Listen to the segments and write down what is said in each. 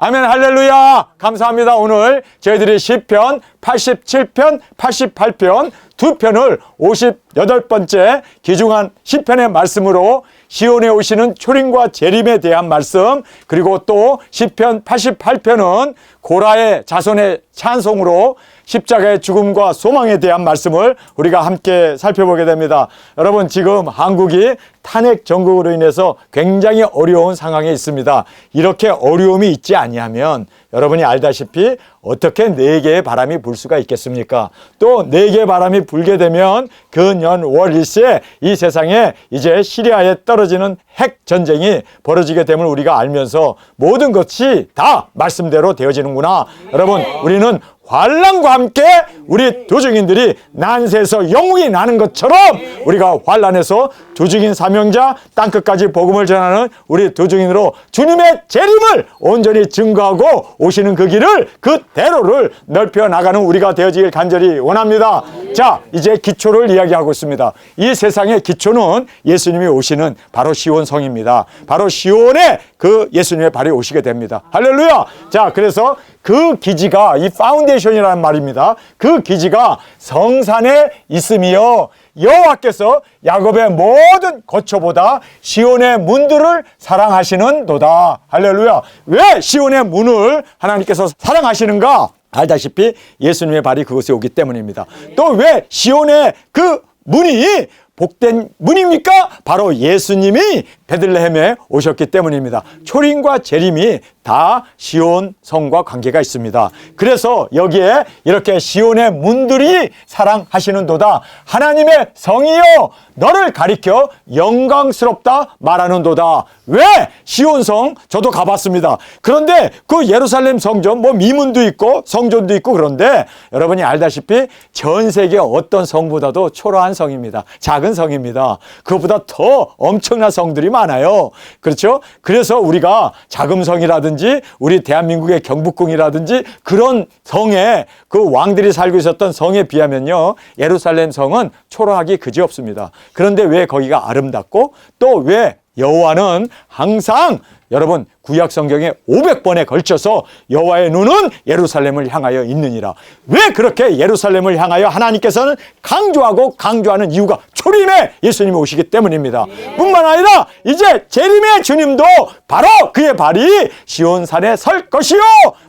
아멘, 할렐루야. 감사합니다. 오늘 저희들이 시편 87편, 88편 두 편을 58번째 귀중한 시편의 말씀으로 시온에 오시는 초림과 재림에 대한 말씀, 그리고 또 시편 88편은 고라의 자손의 찬송으로 십자가의 죽음과 소망에 대한 말씀을 우리가 함께 살펴보게 됩니다. 여러분, 지금 한국이 탄핵 정국으로 인해서 굉장히 어려운 상황에 있습니다. 이렇게 어려움이 있지 아니하면 여러분이 알다시피 어떻게 네 개의 바람이 불 수가 있겠습니까? 또 네 개의 바람이 불게 되면 근년 월 일시에 이 세상에 이제 시리아에 떨어지는 핵 전쟁이 벌어지게 됨을 우리가 알면서 모든 것이 다 말씀대로 되어지는구나. 여러분, 우리는 환난과 함께 우리 도중인들이 난세에서 영웅이 나는 것처럼 우리가 환난에서 도중인 사명자, 땅끝까지 복음을 전하는 우리 도중인으로 주님의 재림을 온전히 증거하고 오시는 그 길을, 그 대로를 넓혀 나가는 우리가 되어지길 간절히 원합니다. 자, 이제 기초를 이야기하고 있습니다. 이 세상의 기초는 예수님이 오시는 바로 시온성입니다. 바로 시온에 그 예수님의 발이 오시게 됩니다. 할렐루야. 자, 그래서 그 기지가 이 파운데이션이라는 말입니다. 그 기지가 성산에 있으며 여호와께서 야곱의 모든 거처보다 시온의 문들을 사랑하시는도다. 할렐루야. 왜 시온의 문을 하나님께서 사랑하시는가? 알다시피 예수님의 발이 그곳에 오기 때문입니다. 또 왜 시온의 그 문이 복된 문입니까? 바로 예수님이 베들레헴에 오셨기 때문입니다. 초림과 재림이 다 시온 성과 관계가 있습니다. 그래서 여기에 이렇게 시온의 문들이 사랑하시는도다. 하나님의 성이여 너를 가리켜 영광스럽다 말하는도다. 왜? 시온성 저도 가봤습니다. 그런데 그 예루살렘 성전 뭐 미문도 있고 성전도 있고, 그런데 여러분이 알다시피 전 세계 어떤 성보다도 초라한 성입니다. 작은 성입니다. 그것보다 더 엄청난 성들이 많아요. 그렇죠? 그래서 우리가 자금성이라든지 우리 대한민국의 경복궁이라든지 그런 성에, 그 왕들이 살고 있었던 성에 비하면요, 예루살렘 성은 초라하기 그지없습니다. 그런데 왜 거기가 아름답고, 또 왜 여호와는 항상 여러분 구약 성경에 500번에 걸쳐서 여호와의 눈은 예루살렘을 향하여 있느니라. 왜 그렇게 예루살렘을 향하여 하나님께서는 강조하는 이유가 초림에 예수님이 오시기 때문입니다. 뿐만 아니라 이제 재림의 주님도 바로 그의 발이 시온산에 설 것이요,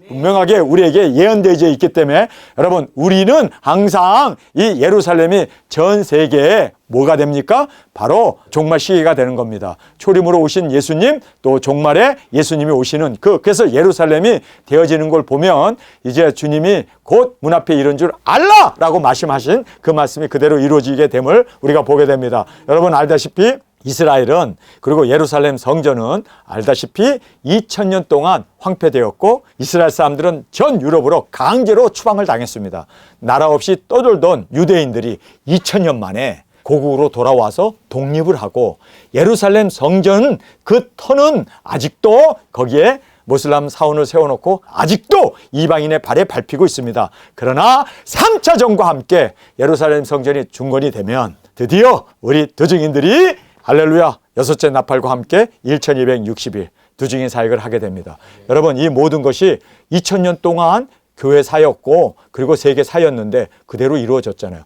분명하게 우리에게 예언되어 있기 때문에 여러분, 우리는 항상 이 예루살렘이 전 세계에 뭐가 됩니까? 바로 종말 시기가 되는 겁니다. 초림으로 오신 예수님, 또 종말에 예수님이 오시는 그래서 예루살렘이 되어지는 걸 보면 이제 주님이 곧 문 앞에 이른 줄 알라라고 말씀하신 그 말씀이 그대로 이루어지게 됨을 우리가 보게 됩니다. 여러분 알다시피 이스라엘은, 그리고 예루살렘 성전은 알다시피 2000년 동안 황폐되었고, 이스라엘 사람들은 전 유럽으로 강제로 추방을 당했습니다. 나라 없이 떠돌던 유대인들이 2000년 만에 고국으로 돌아와서 독립을 하고, 예루살렘 성전 그 터는 아직도 거기에 모슬람 사원을 세워놓고 아직도 이방인의 발에 밟히고 있습니다. 그러나 3차 전과 함께 예루살렘 성전이 중건이 되면 드디어 우리 도중인들이 할렐루야, 여섯째 나팔과 함께 1260일 두중인 사역을 하게 됩니다. 여러분, 이 모든 것이 2000년 동안 교회 사였고, 그리고 세계 사였는데 그대로 이루어졌잖아요.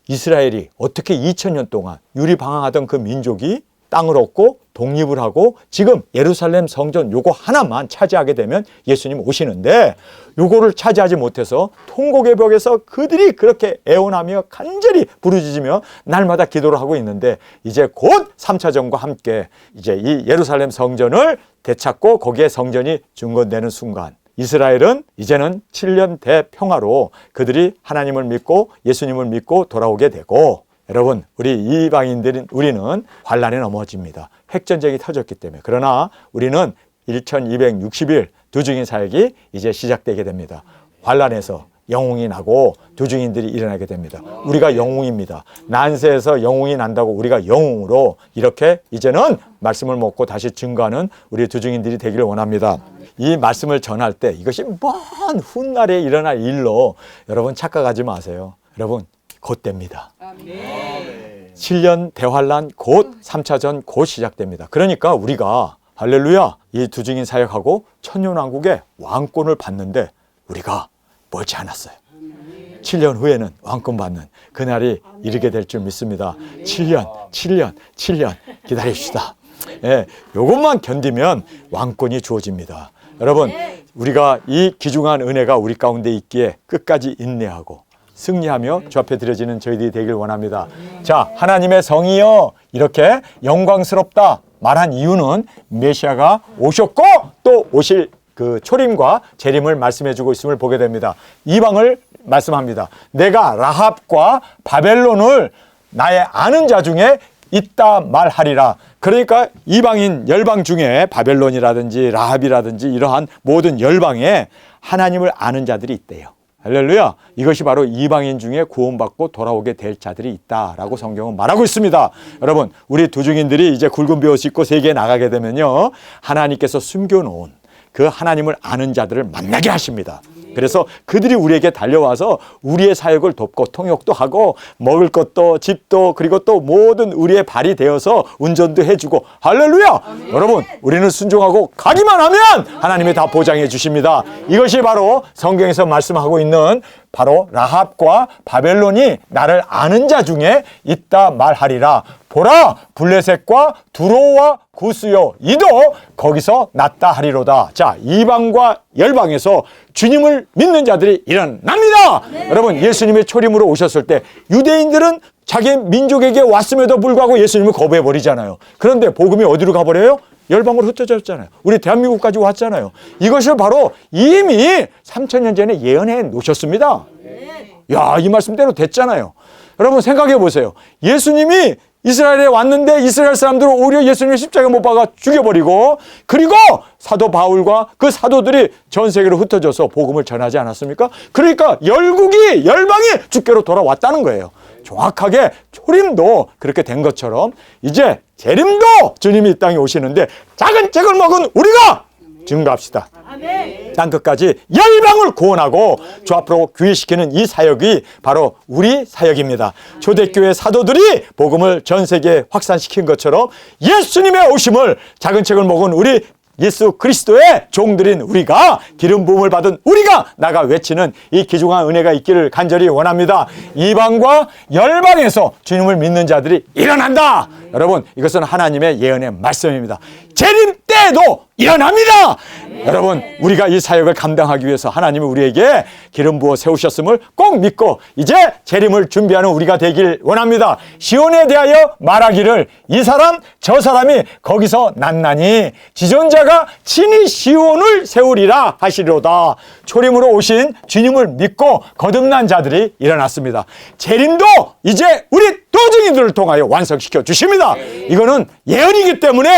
이스라엘이 어떻게 2000년 동안 유리방황하던 그 민족이 땅을 얻고 독립을 하고 지금 예루살렘 성전 요거 하나만 차지하게 되면 예수님 오시는데, 요거를 차지하지 못해서 통곡의 벽에서 그들이 그렇게 애원하며 간절히 부르짖으며 날마다 기도를 하고 있는데, 이제 곧 3차 전과 함께 이제 이 예루살렘 성전을 되찾고 거기에 성전이 중건되는 순간, 이스라엘은 이제는 7년 대평화로 그들이 하나님을 믿고 예수님을 믿고 돌아오게 되고, 여러분 우리 이방인들인 우리는 환난에 넘어집니다. 핵전쟁이 터졌기 때문에. 그러나 우리는 1260일 두중인 사역이 이제 시작되게 됩니다. 환난에서 영웅이 나고 두중인들이 일어나게 됩니다. 우리가 영웅입니다. 난세에서 영웅이 난다고 우리가 영웅으로 이렇게 이제는 말씀을 먹고 다시 증거하는 우리 두중인들이 되기를 원합니다. 이 말씀을 전할 때 이것이 먼 훗날에 일어날 일로 여러분 착각하지 마세요. 여러분 곧 됩니다. 7년 대환란 곧 3차전 곧 시작됩니다. 그러니까 우리가 할렐루야. 이 두 증인 사역하고 천년왕국의 왕권을 받는데 우리가 멀지 않았어요. 7년 후에는 왕권 받는 그날이 이르게 될 줄 믿습니다. 7년 기다립시다. 예, 요것만 견디면 왕권이 주어집니다. 여러분, 우리가 이 귀중한 은혜가 우리 가운데 있기에 끝까지 인내하고 승리하며 주 앞에 드려지는 저희들이 되길 원합니다. 자, 하나님의 성이여 이렇게 영광스럽다 말한 이유는 메시아가 오셨고 또 오실 그 초림과 재림을 말씀해주고 있음을 보게 됩니다. 이방을 말씀합니다. 내가 라합과 바벨론을 나의 아는 자 중에 있다 말하리라. 그러니까 이방인 열방 중에 바벨론이라든지 라합이라든지 이러한 모든 열방에 하나님을 아는 자들이 있대요. 할렐루야. 이것이 바로 이방인 중에 구원받고 돌아오게 될 자들이 있다라고 성경은 말하고 있습니다. 여러분, 우리 두 증인들이 이제 굵은 베옷 입고 세계에 나가게 되면요, 하나님께서 숨겨놓은 그 하나님을 아는 자들을 만나게 하십니다. 그래서 그들이 우리에게 달려와서 우리의 사역을 돕고 통역도 하고 먹을 것도 집도 그리고 또 모든 우리의 발이 되어서 운전도 해주고 할렐루야. 여러분, 우리는 순종하고 가기만 하면 하나님이 다 보장해 주십니다. 이것이 바로 성경에서 말씀하고 있는 바로 라합과 바벨론이 나를 아는 자 중에 있다 말하리라. 보라, 블레셋과 두로와 구스요 이도 거기서 났다 하리로다. 자, 이방과 열방에서 주님을 믿는 자들이 일어납니다. 여러분, 예수님의 초림으로 오셨을 때 유대인들은 자기 민족에게 왔음에도 불구하고 예수님을 거부해버리잖아요. 그런데 복음이 어디로 가버려요? 열방으로 흩어졌잖아요. 우리 대한민국까지 왔잖아요. 이것을 바로 이미 3000년 전에 예언해 놓으셨습니다. 야, 이 말씀대로 됐잖아요. 여러분 생각해 보세요. 예수님이 이스라엘에 왔는데 이스라엘 사람들은 오히려 예수님을 십자가에 못 박아 죽여버리고, 그리고 사도 바울과 그 사도들이 전 세계로 흩어져서 복음을 전하지 않았습니까? 그러니까 열방이 주께로 돌아왔다는 거예요. 정확하게 초림도 그렇게 된 것처럼 이제 재림도 주님이 이 땅에 오시는데 작은 책을 먹은 우리가 증거합시다. 땅 끝까지 열방을 구원하고 주 앞으로 귀의시키는 이 사역이 바로 우리 사역입니다. 초대교회 사도들이 복음을 전 세계에 확산시킨 것처럼 예수님의 오심을 작은 책을 먹은 우리 예수 그리스도의 종들인 우리가, 기름 부음을 받은 우리가 나가 외치는 이 귀중한 은혜가 있기를 간절히 원합니다. 이방과 열방에서 주님을 믿는 자들이 일어난다. 여러분, 이것은 하나님의 예언의 말씀입니다. 재림 때에도 일어납니다. 여러분, 우리가 이 사역을 감당하기 위해서 하나님이 우리에게 기름 부어 세우셨음을 꼭 믿고 이제 재림을 준비하는 우리가 되길 원합니다. 시온에 대하여 말하기를 이 사람 저 사람이 거기서 났나니 지존자가 친히 시온을 세우리라 하시리로다. 초림으로 오신 주님을 믿고 거듭난 자들이 일어났습니다. 재림도 이제 우리 도증인들을 통하여 완성시켜 주십니다. 이거는 예언이기 때문에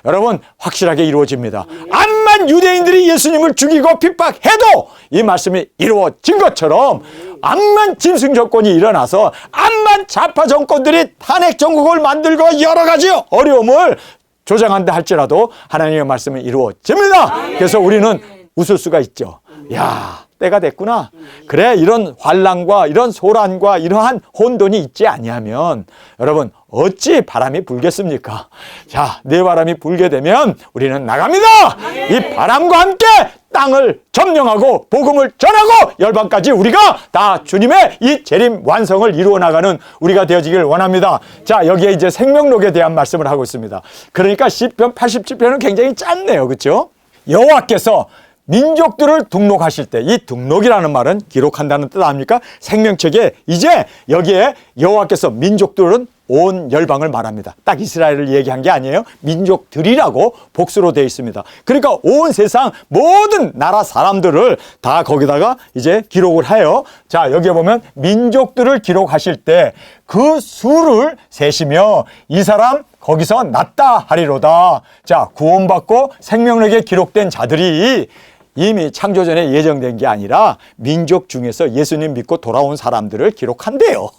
여러분 확실하게 이루어집니다. 암만 유대인들이 예수님을 죽이고 핍박해도 이 말씀이 이루어진 것처럼, 암만 짐승 정권이 일어나서 암만 좌파 정권들이 탄핵 정국을 만들고 여러 가지 어려움을 조장한다 할지라도 하나님의 말씀은 이루어집니다. 그래서 우리는 웃을 수가 있죠. 야, 때가 됐구나. 그래, 이런 환란과 이런 소란과 이러한 혼돈이 있지 아니하면 여러분 어찌 바람이 불겠습니까? 자, 내 바람이 불게 되면 우리는 나갑니다. 이 바람과 함께 땅을 점령하고 복음을 전하고 열방까지 우리가 다 주님의 이 재림 완성을 이루어 나가는 우리가 되어지길 원합니다. 자, 여기에 이제 생명록에 대한 말씀을 하고 있습니다. 그러니까 시편 87편은 굉장히 짧네요. 그렇죠? 여호와께서 민족들을 등록하실 때, 이 등록이라는 말은 기록한다는 뜻 아닙니까? 생명책에 이제 여기에 여호와께서 민족들은 온 열방을 말합니다. 딱 이스라엘을 얘기한 게 아니에요. 민족들이라고 복수로 되어 있습니다. 그러니까 온 세상 모든 나라 사람들을 다 거기다가 이제 기록을 해요. 자, 여기에 보면 민족들을 기록하실 때 그 수를 세시며 이 사람 거기서 났다 하리로다. 자, 구원받고 생명력에 기록된 자들이 이미 창조전에 예정된 게 아니라 민족 중에서 예수님 믿고 돌아온 사람들을 기록한대요.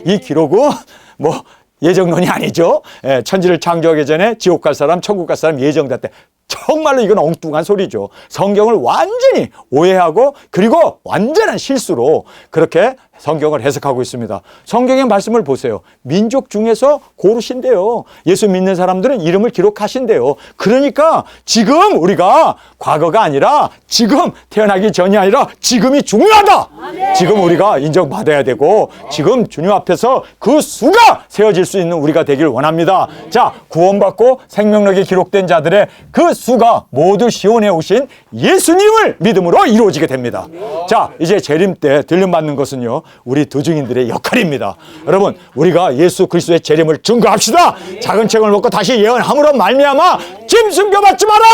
이 기록은 뭐 예정론이 아니죠. 천지를 창조하기 전에 지옥 갈 사람, 천국 갈 사람 예정됐대. 정말로 이건 엉뚱한 소리죠. 성경을 완전히 오해하고 그리고 완전한 실수로 그렇게 성경을 해석하고 있습니다. 성경의 말씀을 보세요. 민족 중에서 고르신대요. 예수 믿는 사람들은 이름을 기록하신대요. 그러니까 지금 우리가 과거가 아니라 지금 태어나기 전이 아니라 지금이 중요하다. 지금 우리가 인정받아야 되고 지금 주님 앞에서 그 수가 세워질 수 있는 우리가 되길 원합니다. 자, 구원받고 생명력이 기록된 자들의 그 수가 모두 시온에 오신 예수님을 믿음으로 이루어지게 됩니다. 자, 이제 재림 때 들림받는 것은요, 우리 도중인들의 역할입니다. 여러분, 우리가 예수 그리스도의 재림을 증거합시다. 작은 책을 먹고 다시 예언함으로 말미암아 짐 숨겨받지 마라.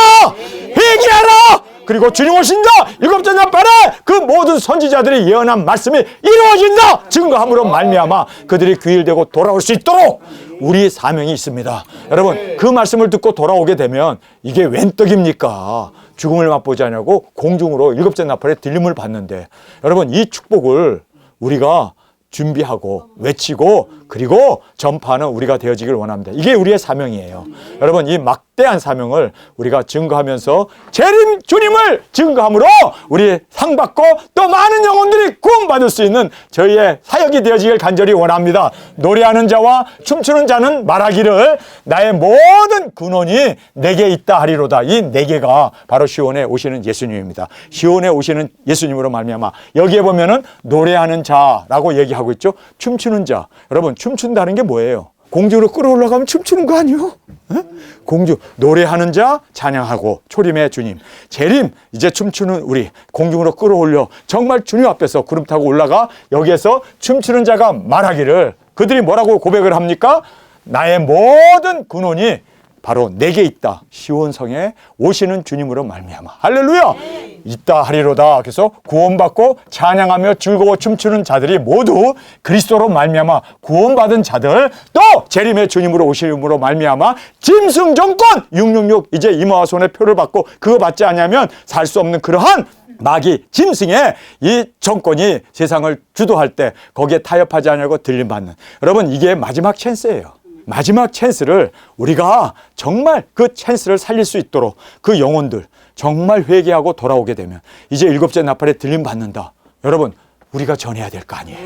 회개하라. 그리고 주님 오신다. 일곱째 나팔에 그 모든 선지자들이 예언한 말씀이 이루어진다. 증거함으로 말미암아 그들이 귀일되고 돌아올 수 있도록 우리 사명이 있습니다. 여러분, 그 말씀을 듣고 돌아오게 되면 이게 웬 떡입니까? 죽음을 맛보지 않냐고 공중으로 일곱째 나팔에 들림을 받는데, 여러분, 이 축복을 우리가 준비하고 외치고 그리고 전파하는 우리가 되어지길 원합니다. 이게 우리의 사명이에요. 여러분, 이 막대한 사명을 우리가 증거하면서 재림 주님을 증거함으로 우리 상 받고 또 많은 영혼들이 구원받을 수 있는 저희의 사역이 되어지길 간절히 원합니다. 노래하는 자와 춤추는 자는 말하기를 나의 모든 근원이 내게 있다 하리로다. 이 네 개가 바로 시온에 오시는 예수님입니다. 시온에 오시는 예수님으로 말미암아 여기에 보면은 노래하는 자라고 얘기하고 있죠. 춤추는 자. 여러분, 춤춘다는 게 뭐예요? 공중으로 끌어올라가면 춤추는 거 아니에요? 공중, 노래하는 자, 찬양하고 초림의 주님. 재림, 이제 춤추는 우리, 공중으로 끌어올려 정말 주님 앞에서 구름 타고 올라가 여기에서 춤추는 자가 말하기를, 그들이 뭐라고 고백을 합니까? 나의 모든 근원이 바로 내게 있다. 시온성에 오시는 주님으로 말미암아. 할렐루야! 있다 하리로다. 그래서 구원받고 찬양하며 즐거워 춤추는 자들이 모두 그리스도로 말미암아 구원받은 자들, 또 재림의 주님으로 오심으로 말미암아 짐승 정권 666 이제 이마와 손에 표를 받고 그거 받지 않으면 살 수 없는 그러한 마귀 짐승의 이 정권이 세상을 주도할 때 거기에 타협하지 않으려고 들림받는, 여러분, 이게 마지막 찬스예요. 마지막 찬스를 우리가 정말 그 찬스를 살릴 수 있도록 그 영혼들 정말 회개하고 돌아오게 되면 이제 일곱째 나팔에 들림 받는다. 여러분, 우리가 전해야 될 거 아니에요.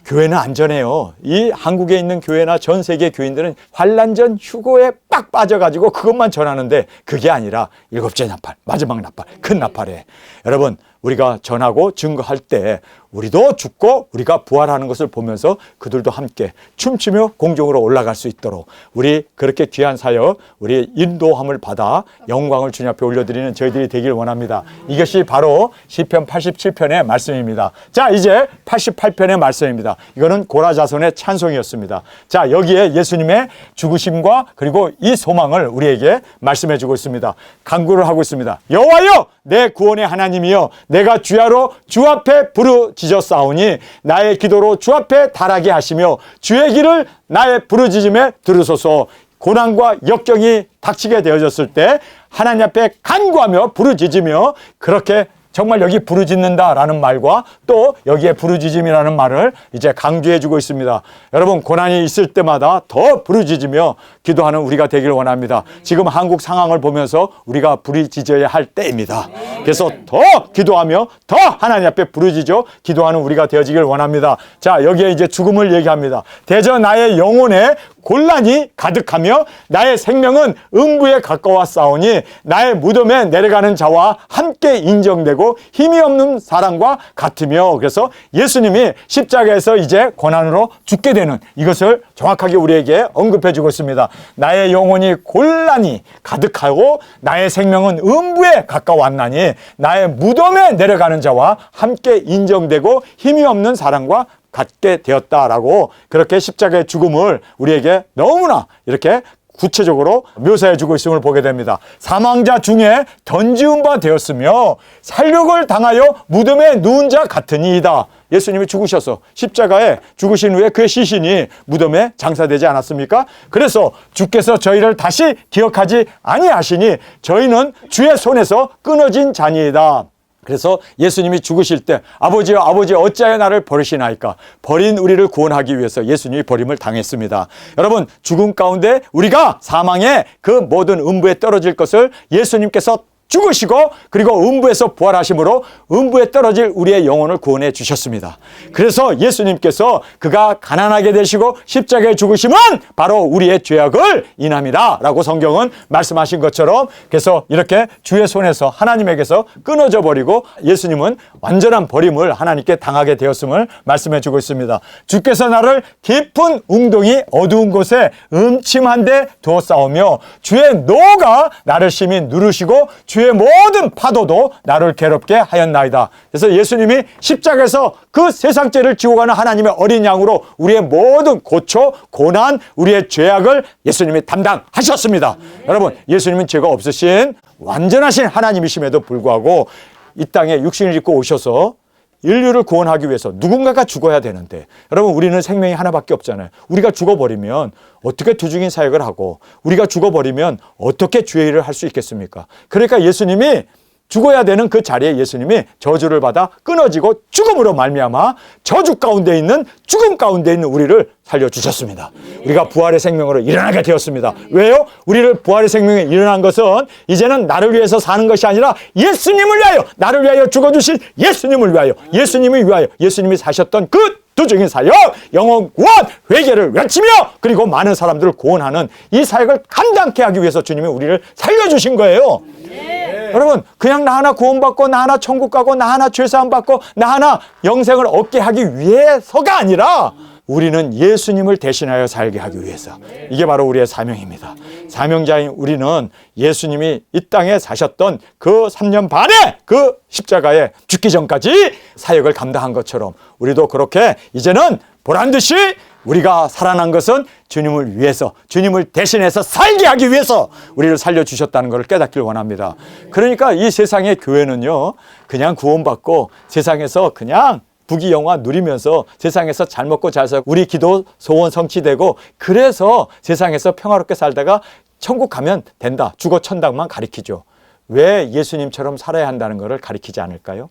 교회는 안 전해요. 이 한국에 있는 교회나 전 세계 교인들은 환란전 휴고에 빡 빠져가지고 그것만 전하는데 그게 아니라 일곱째 나팔, 마지막 나팔, 큰 나팔에 여러분, 우리가 전하고 증거할 때 우리도 죽고 우리가 부활하는 것을 보면서 그들도 함께 춤추며 공중으로 올라갈 수 있도록 우리 그렇게 귀한 사역, 우리 인도함을 받아 영광을 주님 앞에 올려드리는 저희들이 되길 원합니다. 이것이 바로 시편 87편의 말씀입니다. 자, 이제 88편의 말씀입니다. 이거는 고라자손의 찬송이었습니다. 자, 여기에 예수님의 죽으심과 그리고 이 소망을 우리에게 말씀해 주고 있습니다. 간구를 하고 있습니다. 여호와여, 내 구원의 하나님이여, 내가 주야로 주 앞에 부르짖었사오니 나의 기도로 주 앞에 달하게 하시며 주의 길을 나의 부르짖음에 들으소서. 고난과 역경이 닥치게 되어졌을 때 하나님 앞에 간구하며 부르짖으며, 그렇게 정말 여기 부르짖는다라는 말과 또 여기에 부르짖음이라는 말을 이제 강조해 주고 있습니다. 여러분, 고난이 있을 때마다 더 부르짖으며 기도하는 우리가 되길 원합니다. 지금 한국 상황을 보면서 우리가 부르짖어야 할 때입니다. 그래서 더 기도하며 더 하나님 앞에 부르짖어 기도하는 우리가 되어지길 원합니다. 자, 여기에 이제 죽음을 얘기합니다. 대저 나의 영혼에 곤란이 가득하며 나의 생명은 음부에 가까웠사오니 나의 무덤에 내려가는 자와 함께 인정되고 힘이 없는 사람과 같으며, 그래서 예수님이 십자가에서 이제 고난으로 죽게 되는 이것을 정확하게 우리에게 언급해 주고 있습니다. 나의 영혼이 곤란이 가득하고 나의 생명은 음부에 가까웠나니 나의 무덤에 내려가는 자와 함께 인정되고 힘이 없는 사람과 갖게 되었다라고, 그렇게 십자가의 죽음을 우리에게 너무나 이렇게 구체적으로 묘사해 주고 있음을 보게 됩니다. 사망자 중에 던지운 바 되었으며 살육을 당하여 무덤에 누운 자 같으니이다. 예수님이 죽으셔서 십자가에 죽으신 후에 그의 시신이 무덤에 장사되지 않았습니까? 그래서 주께서 저희를 다시 기억하지 아니하시니 저희는 주의 손에서 끊어진 자니이다. 그래서 예수님이 죽으실 때 아버지여, 아버지 어찌하여 나를 버리시나이까? 버린 우리를 구원하기 위해서 예수님이 버림을 당했습니다. 여러분, 죽음 가운데 우리가 사망의 그 모든 음부에 떨어질 것을 예수님께서 죽으시고 그리고 음부에서 부활하심으로 음부에 떨어질 우리의 영혼을 구원해 주셨습니다. 그래서 예수님께서 그가 가난하게 되시고 십자가에 죽으심은 바로 우리의 죄악을 인함이다 라고 성경은 말씀하신 것처럼, 그래서 이렇게 주의 손에서 하나님에게서 끊어져 버리고 예수님은 완전한 버림을 하나님께 당하게 되었음을 말씀해 주고 있습니다. 주께서 나를 깊은 웅덩이 어두운 곳에 음침한 데 두었사오며 주의 노가 나를 심히 누르시고 주의 모든 파도도 나를 괴롭게 하였나이다. 그래서 예수님이 십자가에서 그 세상 죄를 지고 가는 하나님의 어린 양으로 우리의 모든 고초, 고난, 우리의 죄악을 예수님이 담당하셨습니다. 여러분, 예수님은 죄가 없으신 완전하신 하나님이심에도 불구하고 이 땅에 육신을 입고 오셔서 인류를 구원하기 위해서 누군가가 죽어야 되는데, 여러분, 우리는 생명이 하나밖에 없잖아요. 우리가 죽어버리면 어떻게 두중인 사역을 하고, 우리가 죽어버리면 어떻게 주의 일을 할 수 있겠습니까? 그러니까 예수님이 죽어야 되는 그 자리에 예수님이 저주를 받아 끊어지고 죽음으로 말미암아 저주 가운데 있는, 죽음 가운데 있는 우리를 살려주셨습니다. 우리가 부활의 생명으로 일어나게 되었습니다. 왜요? 우리를 부활의 생명에 일어난 것은 이제는 나를 위해서 사는 것이 아니라 예수님을 위하여, 나를 위하여 죽어주신 예수님을 위하여, 예수님을 위하여, 예수님이 사셨던 그 두중인 사역, 영혼 구원, 회개를 외치며 그리고 많은 사람들을 구원하는 이 사역을 감당케 하기 위해서 주님이 우리를 살려주신 거예요. 여러분, 그냥 나 하나 구원받고 나 하나 천국 가고 나 하나 죄사함 받고 나 하나 영생을 얻게 하기 위해서가 아니라 우리는 예수님을 대신하여 살게 하기 위해서, 이게 바로 우리의 사명입니다. 사명자인 우리는 예수님이 이 땅에 사셨던 그 3년 반의 그 십자가에 죽기 전까지 사역을 감당한 것처럼 우리도 그렇게 이제는 보란듯이 우리가 살아난 것은 주님을 위해서, 주님을 대신해서 살게 하기 위해서 우리를 살려주셨다는 것을 깨닫길 원합니다. 그러니까 이 세상의 교회는요, 그냥 구원받고 세상에서 그냥 부귀영화 누리면서 세상에서 잘 먹고 잘 살고 우리 기도 소원 성취되고 그래서 세상에서 평화롭게 살다가 천국 가면 된다, 죽어 천당만 가리키죠. 왜 예수님처럼 살아야 한다는 것을 가리키지 않을까요?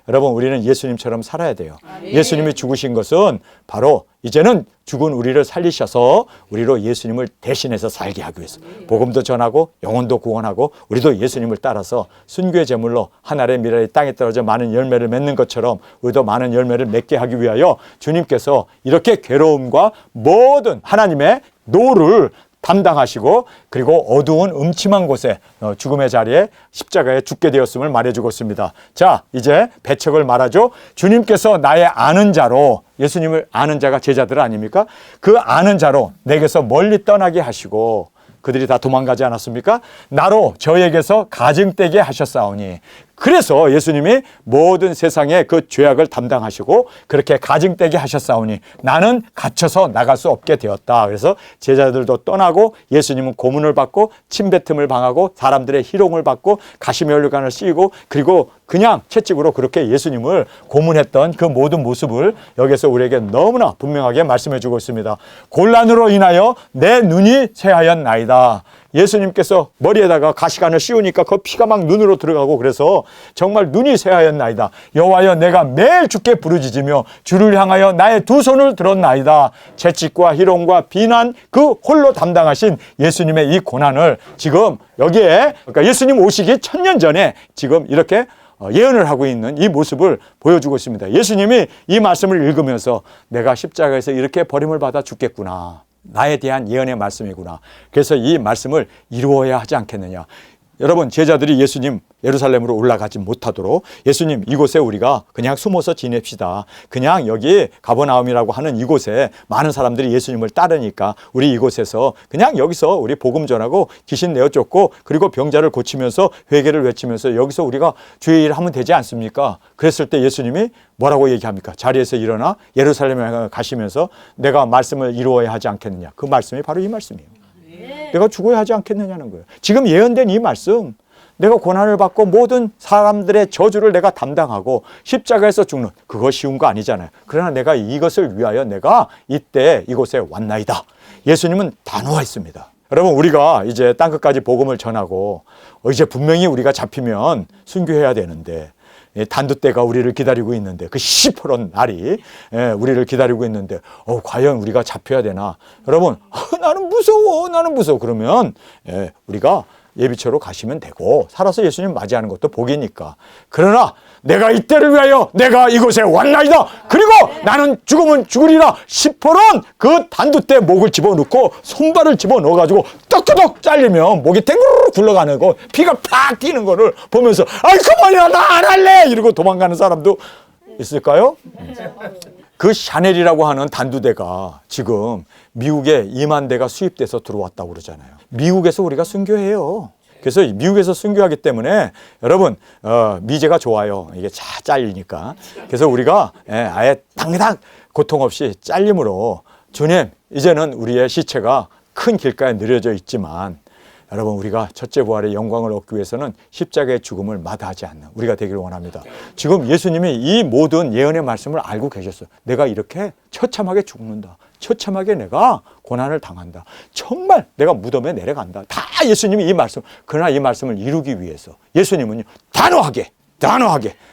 여러분, 우리는 예수님처럼 살아야 돼요. 예수님이 죽으신 것은 바로 이제는 죽은 우리를 살리셔서 우리로 예수님을 대신해서 살게 하기 위해서 복음도 전하고 영혼도 구원하고 우리도 예수님을 따라서 순교의 제물로 하늘의 미랄이 땅에 떨어져 많은 열매를 맺는 것처럼 우리도 많은 열매를 맺게 하기 위하여 주님께서 이렇게 괴로움과 모든 하나님의 노를 담당하시고 그리고 어두운 음침한 곳에 죽음의 자리에 십자가에 죽게 되었음을 말해주고 있습니다. 자, 이제 배척을 말하죠. 주님께서 나의 아는 자로, 예수님을 아는 자가 제자들 아닙니까? 그 아는 자로 내게서 멀리 떠나게 하시고 그들이 다 도망가지 않았습니까? 나로 저에게서 가증되게 하셨사오니, 그래서 예수님이 모든 세상의 그 죄악을 담당하시고 그렇게 가증되게 하셨사오니 나는 갇혀서 나갈 수 없게 되었다. 그래서 제자들도 떠나고 예수님은 고문을 받고 침뱉음을 당하고 사람들의 희롱을 받고 가시면류관을 씌우고 그리고 그냥 채찍으로 그렇게 예수님을 고문했던 그 모든 모습을 여기서 우리에게 너무나 분명하게 말씀해 주고 있습니다. 곤란으로 인하여 내 눈이 쇠하였나이다. 예수님께서 머리에다가 가시관을 씌우니까 그 피가 막 눈으로 들어가고 그래서 정말 눈이 쇠하였나이다. 여호와여, 내가 매일 주께 부르짖으며 주를 향하여 나의 두 손을 들었나이다. 채찍과 희롱과 비난 그 홀로 담당하신 예수님의 이 고난을 지금 여기에, 그러니까 예수님 오시기 1000년 전에 지금 이렇게 예언을 하고 있는 이 모습을 보여주고 있습니다. 예수님이 이 말씀을 읽으면서 내가 십자가에서 이렇게 버림을 받아 죽겠구나, 나에 대한 예언의 말씀이구나, 그래서 이 말씀을 이루어야 하지 않겠느냐. 여러분, 제자들이 예수님 예루살렘으로 올라가지 못하도록 예수님 이곳에 우리가 그냥 숨어서 지냅시다. 그냥 여기 가버나움이라고 하는 이곳에 많은 사람들이 예수님을 따르니까 우리 이곳에서 그냥 여기서 우리 복음 전하고 귀신 내어 쫓고 그리고 병자를 고치면서 회개를 외치면서 여기서 우리가 주의 일을 하면 되지 않습니까? 그랬을 때 예수님이 뭐라고 얘기합니까? 자리에서 일어나 예루살렘에 가시면서 내가 말씀을 이루어야 하지 않겠느냐. 그 말씀이 바로 이 말씀이에요. 내가 죽어야 하지 않겠느냐는 거예요. 지금 예언된 이 말씀, 내가 고난을 받고 모든 사람들의 저주를 내가 담당하고 십자가에서 죽는, 그거 쉬운 거 아니잖아요. 그러나 내가 이것을 위하여 내가 이때 이곳에 왔나이다. 예수님은 단호했습니다. 여러분, 우리가 이제 땅끝까지 복음을 전하고 이제 분명히 우리가 잡히면 순교해야 되는데 단두대가 우리를 기다리고 있는데 그 시퍼런 날이 우리를 기다리고 있는데 과연 우리가 잡혀야 되나? 여러분, 나는 무서워 그러면 우리가 예비처로 가시면 되고 살아서 예수님 맞이하는 것도 복이니까. 그러나 내가 이때를 위하여 내가 이곳에 왔나이다. 그리고 나는 죽으면 죽으리라 싶어는 그 단두대 목을 집어넣고 손발을 집어넣어가지고 떡떡 잘리면 목이 탱구르르 굴러가는 거 피가 팍 뛰는 거를 보면서 아이 그만이야 나 안 할래 이러고 도망가는 사람도 있을까요? 그 샤넬이라고 하는 단두대가 지금 미국에 2만 대가 수입돼서 들어왔다고 그러잖아요. 미국에서 우리가 순교해요. 그래서 미국에서 순교하기 때문에 여러분 미제가 좋아요. 이게 잘 잘리니까. 그래서 우리가 아예 당당 고통 없이 잘림으로 주님 이제는 우리의 시체가 큰 길가에 늘어져 있지만 여러분 우리가 첫째 부활의 영광을 얻기 위해서는 십자가의 죽음을 마다하지 않는 우리가 되기를 원합니다. 지금 예수님이 이 모든 예언의 말씀을 알고 계셨어요. 내가 이렇게 처참하게 죽는다. 처참하게 내가 고난을 당한다. 정말 내가 무덤에 내려간다. 다 예수님이 이 말씀. 그러나 이 말씀을 이루기 위해서 예수님은요 단호하게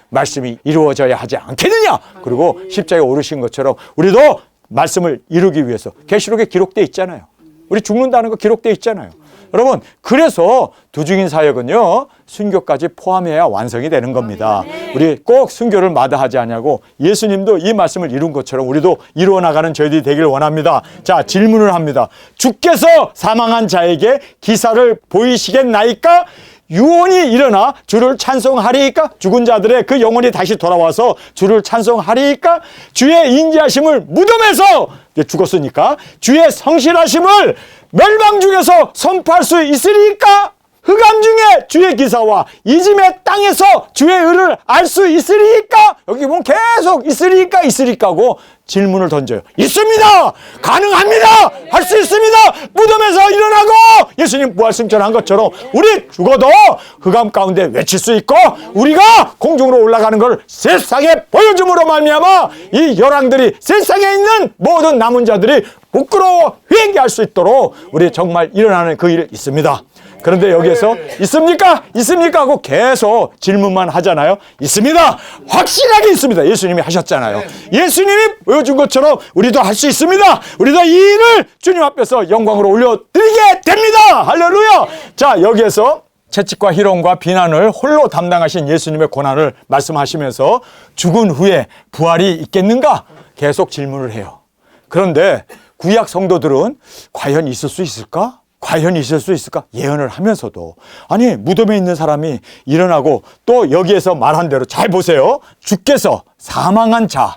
말씀이 이루어져야 하지 않겠느냐. 그리고 십자가에 오르신 것처럼 우리도 말씀을 이루기 위해서 계시록에 기록되어 있잖아요. 우리 죽는다는 거 기록되어 있잖아요. 여러분 그래서 두중인 사역은요 순교까지 포함해야 완성이 되는 겁니다. 우리 꼭 순교를 마다하지 않냐고 예수님도 이 말씀을 이룬 것처럼 우리도 이루어 나가는 저희들이 되기를 원합니다. 자 질문을 합니다. 주께서 사망한 자에게 기사를 보이시겠나이까? 유언이 일어나 주를 찬송하리이까? 죽은 자들의 그 영혼이 다시 돌아와서 주를 찬송하리이까? 주의 인자하심을 무덤에서 죽었으니까 주의 성실하심을 멸망 중에서 선포할 수 있으리까? 흑암 중에 주의 기사와 이짐의 땅에서 주의 의를 알 수 있으리까? 여기 보면 계속 있으리까고 질문을 던져요. 있습니다. 가능합니다. 할 수 있습니다. 무덤에서 일어나고 예수님 부활 승천한 것처럼 우리 죽어도 흑암 가운데 외칠 수 있고 우리가 공중으로 올라가는 걸 세상에 보여줌으로 말미암아 이 열왕들이 세상에 있는 모든 남은 자들이 부끄러워 회개할 수 있도록 우리 정말 일어나는 그 일이 있습니다. 그런데 여기에서 있습니까? 하고 계속 질문만 하잖아요. 있습니다. 확실하게 있습니다. 예수님이 하셨잖아요. 예수님이 보여준 것처럼 우리도 할 수 있습니다. 우리도 이 일을 주님 앞에서 영광으로 올려드리게 됩니다. 할렐루야. 자 여기에서 채찍과 희롱과 비난을 홀로 담당하신 예수님의 고난을 말씀하시면서 죽은 후에 부활이 있겠는가? 계속 질문을 해요. 그런데 구약 성도들은 과연 있을 수 있을까? 예언을 하면서도 아니 무덤에 있는 사람이 일어나고 또 여기에서 말한 대로 잘 보세요. 주께서 사망한 자,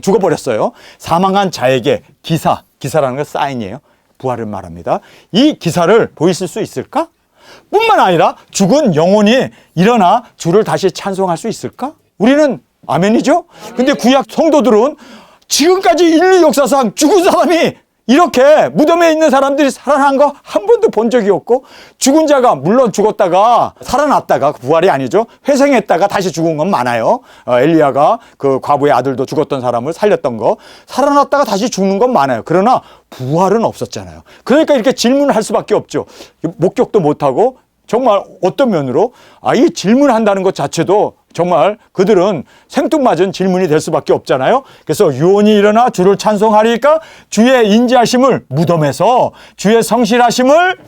죽어버렸어요. 사망한 자에게 기사라는 건 사인이에요. 부활을 말합니다. 이 기사를 보이실 수 있을까? 뿐만 아니라 죽은 영혼이 일어나 주를 다시 찬송할 수 있을까? 우리는 아멘이죠? 근데 구약 성도들은 지금까지 인류 역사상 죽은 사람이 이렇게 무덤에 있는 사람들이 살아난 거 한 번도 본 적이 없고 죽은 자가 물론 죽었다가 살아났다가 부활이 아니죠. 회생했다가 다시 죽은 건 많아요. 엘리야가 그 과부의 아들도 죽었던 사람을 살렸던 거 살아났다가 다시 죽는 건 많아요. 그러나 부활은 없었잖아요. 그러니까 이렇게 질문을 할 수밖에 없죠. 목격도 못하고 정말 어떤 면으로 이 질문한다는 것 자체도 정말 그들은 생뚱맞은 질문이 될 수밖에 없잖아요. 그래서 유언이 일어나 주를 찬송하리까? 주의 인자하심을 무덤에서 주의 성실하심을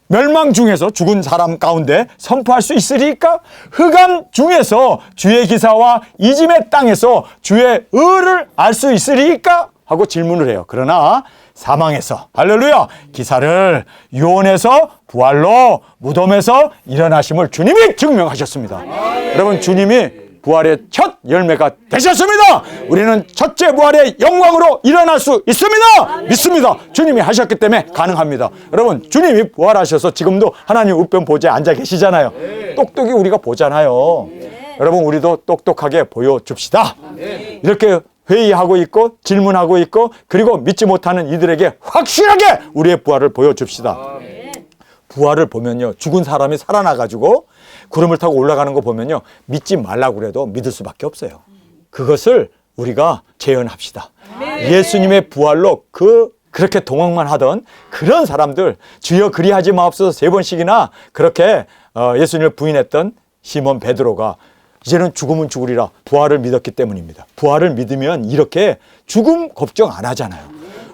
멸망 중에서 죽은 사람 가운데 선포할 수 있으리까? 흑암 중에서 주의 기사와 이짐의 땅에서 주의 의를 알 수 있으리까? 하고 질문을 해요. 그러나 사망에서 할렐루야 기사를 유언해서 부활로 무덤에서 일어나심을 주님이 증명하셨습니다. 여러분 주님이 부활의 첫 열매가 되셨습니다. 우리는 첫째 부활의 영광으로 일어날 수 있습니다. 믿습니다. 주님이 하셨기 때문에 가능합니다. 여러분 주님이 부활하셔서 지금도 하나님 우편 보좌에 앉아 계시잖아요. 똑똑히 우리가 보잖아요. 여러분 우리도 똑똑하게 보여줍시다. 이렇게 회의하고 있고 질문하고 있고 그리고 믿지 못하는 이들에게 확실하게 우리의 부활을 보여줍시다. 부활을 보면요 죽은 사람이 살아나가지고 구름을 타고 올라가는 거 보면요 믿지 말라고 그래도 믿을 수밖에 없어요. 그것을 우리가 재현합시다. 예수님의 부활로 그렇게 동행만 하던 그런 사람들 주여 그리하지 마옵소서 3번씩이나 그렇게 예수님을 부인했던 시몬 베드로가 이제는 죽으면 죽으리라 부활을 믿었기 때문입니다. 부활을 믿으면 이렇게 죽음 걱정 안 하잖아요.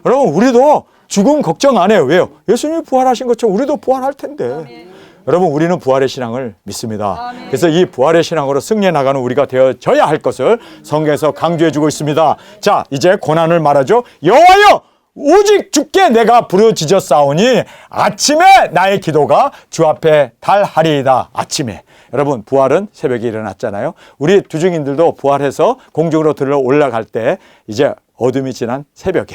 여러분 우리도 죽음 걱정 안 해요. 왜요? 예수님이 부활하신 것처럼 우리도 부활할 텐데 여러분, 우리는 부활의 신앙을 믿습니다. 그래서 이 부활의 신앙으로 승리해 나가는 우리가 되어져야 할 것을 성경에서 강조해 주고 있습니다. 자, 이제 고난을 말하죠. 여호와여, 오직 주께 내가 부르짖었사오니 아침에 나의 기도가 주 앞에 달하리이다. 아침에. 여러분, 부활은 새벽에 일어났잖아요. 우리 두중인들도 부활해서 공중으로 들러 올라갈 때 이제 어둠이 지난 새벽에,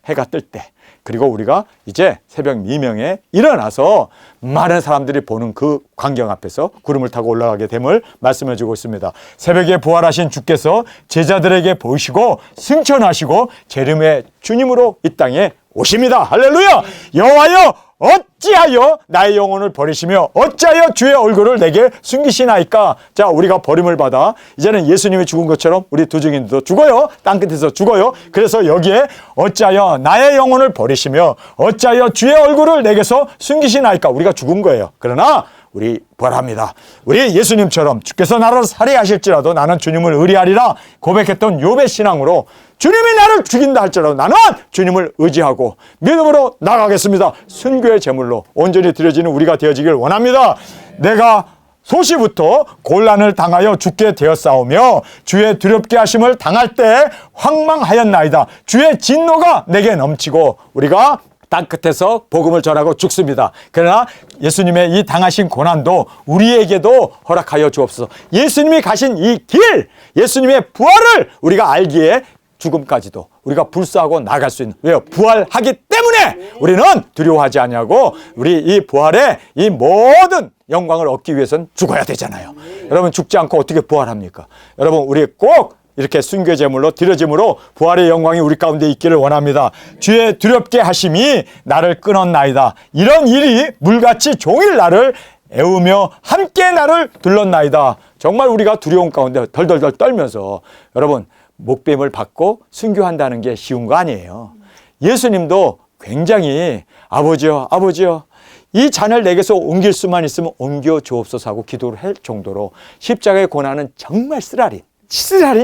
해가 뜰 때, 그리고 우리가 이제 새벽 미명에 일어나서 많은 사람들이 보는 그 광경 앞에서 구름을 타고 올라가게 됨을 말씀해 주고 있습니다. 새벽에 부활하신 주께서 제자들에게 보이시고 승천하시고 재림의 주님으로 이 땅에 오십니다. 할렐루야! 여호와여, 어찌하여 나의 영혼을 버리시며 어찌하여 주의 얼굴을 내게 숨기시나이까? 자, 우리가 버림을 받아 이제는 예수님이 죽은 것처럼 우리 두중인도 죽어요. 땅끝에서 죽어요. 그래서 여기에 어찌하여 나의 영혼을 버리시며 어찌하여 주의 얼굴을 내게서 숨기시나이까? 우리가 죽은 거예요. 그러나 우리 부활합니다. 우리 예수님처럼 주께서 나를 살해하실지라도 나는 주님을 의리하리라 고백했던 욥의 신앙으로 주님이 나를 죽인다 할지라도 나는 주님을 의지하고 믿음으로 나가겠습니다. 순교의 제물로 온전히 드려지는 우리가 되어지길 원합니다. 내가 소시부터 곤란을 당하여 죽게 되었사오며 주의 두렵게 하심을 당할 때 황망하였나이다. 주의 진노가 내게 넘치고 우리가 땅끝에서 복음을 전하고 죽습니다. 그러나 예수님의 이 당하신 고난도 우리에게도 허락하여 주옵소서. 예수님이 가신 이 길, 예수님의 부활을 우리가 알기에 죽음까지도 우리가 불사하고 나갈 수 있는, 왜요? 부활하기 때문에 우리는 두려워하지 않냐고. 우리 이 부활의 이 모든 영광을 얻기 위해서는 죽어야 되잖아요. 여러분, 죽지 않고 어떻게 부활합니까? 여러분, 우리 꼭 이렇게 순교 제물로 드려짐으로 부활의 영광이 우리 가운데 있기를 원합니다. 주의 두렵게 하심이 나를 끊었나이다. 이런 일이 물같이 종일 나를 애우며 함께 나를 둘렀나이다. 정말 우리가 두려움 가운데 덜덜덜 떨면서 여러분, 목뱀을 받고 순교한다는 게 쉬운 거 아니에요. 예수님도 굉장히 아버지여, 아버지여, 이 잔을 내게서 옮길 수만 있으면 옮겨 주옵소서 하고 기도를 할 정도로 십자가의 고난은 정말 쓰라린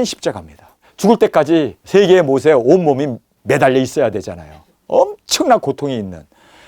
십자가입니다. 죽을 때까지 세 개의 못에 온몸이 매달려 있어야 되잖아요. 엄청난 고통이 있는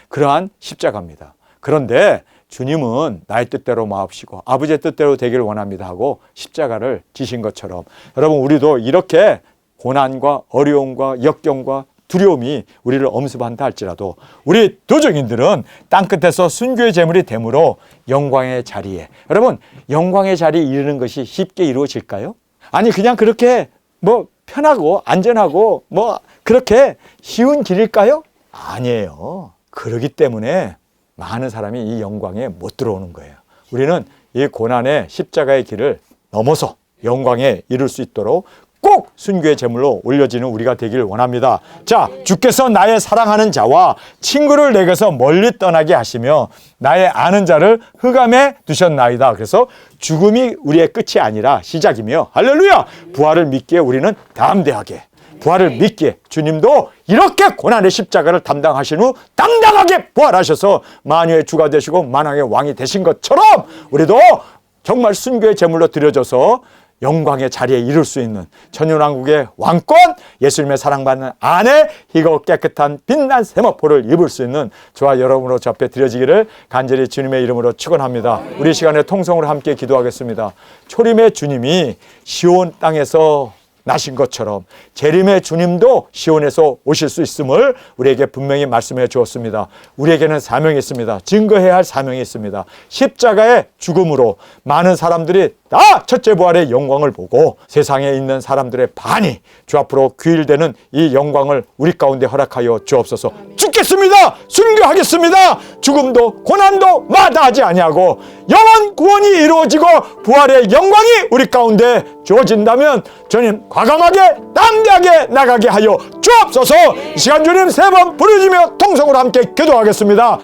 그러한 십자가입니다. 그런데 주님은 나의 뜻대로 마옵시고 아버지의 뜻대로 되기를 원합니다 하고 십자가를 지신 것처럼 여러분, 우리도 이렇게 고난과 어려움과 역경과 두려움이 우리를 엄습한다 할지라도 우리 도적인들은 땅끝에서 순교의 제물이 되므로 영광의 자리에, 여러분, 영광의 자리에 이르는 것이 쉽게 이루어질까요? 아니, 그냥 그렇게 뭐 편하고 안전하고 뭐 그렇게 쉬운 길일까요? 아니에요. 그러기 때문에 많은 사람이 이 영광에 못 들어오는 거예요. 우리는 이 고난의 십자가의 길을 넘어서 영광에 이룰 수 있도록 꼭 순교의 제물로 올려지는 우리가 되기를 원합니다. 자, 주께서 나의 사랑하는 자와 친구를 내게서 멀리 떠나게 하시며 나의 아는 자를 흑암에 두셨나이다. 그래서 죽음이 우리의 끝이 아니라 시작이며, 할렐루야! 부활을 믿기에 우리는 담대하게, 부활을 믿기에 주님도 이렇게 고난의 십자가를 담당하신 후 당당하게 부활하셔서 만유의 주가 되시고 만왕의 왕이 되신 것처럼 우리도 정말 순교의 제물로 드려져서 영광의 자리에 이룰 수 있는 천년왕국의 왕권, 예수님의 사랑받는 아내, 희고 깨끗한 빛난 세마포를 입을 수 있는 저와 여러분으로 저 앞에 드려지기를 간절히 주님의 이름으로 축원합니다. 우리 시간에 통성으로 함께 기도하겠습니다. 초림의 주님이 시온 땅에서 나신 것처럼 재림의 주님도 시온에서 오실 수 있음을 우리에게 분명히 말씀해 주었습니다. 우리에게는 사명이 있습니다. 증거해야 할 사명이 있습니다. 십자가의 죽음으로 많은 사람들이 다 첫째 부활의 영광을 보고 세상에 있는 사람들의 반이 주 앞으로 귀일되는 이 영광을 우리 가운데 허락하여 주옵소서. 죽겠습니다. 순교하겠습니다. 죽음도 고난도 마다하지 아니하고 영원 구원이 이루어지고 부활의 영광이 우리 가운데 주어진다면 주님 과감하게 담대하게 나가게 하여 주옵소서. 이 시간 주님 세 번 부르짖으며 통성으로 함께 기도하겠습니다.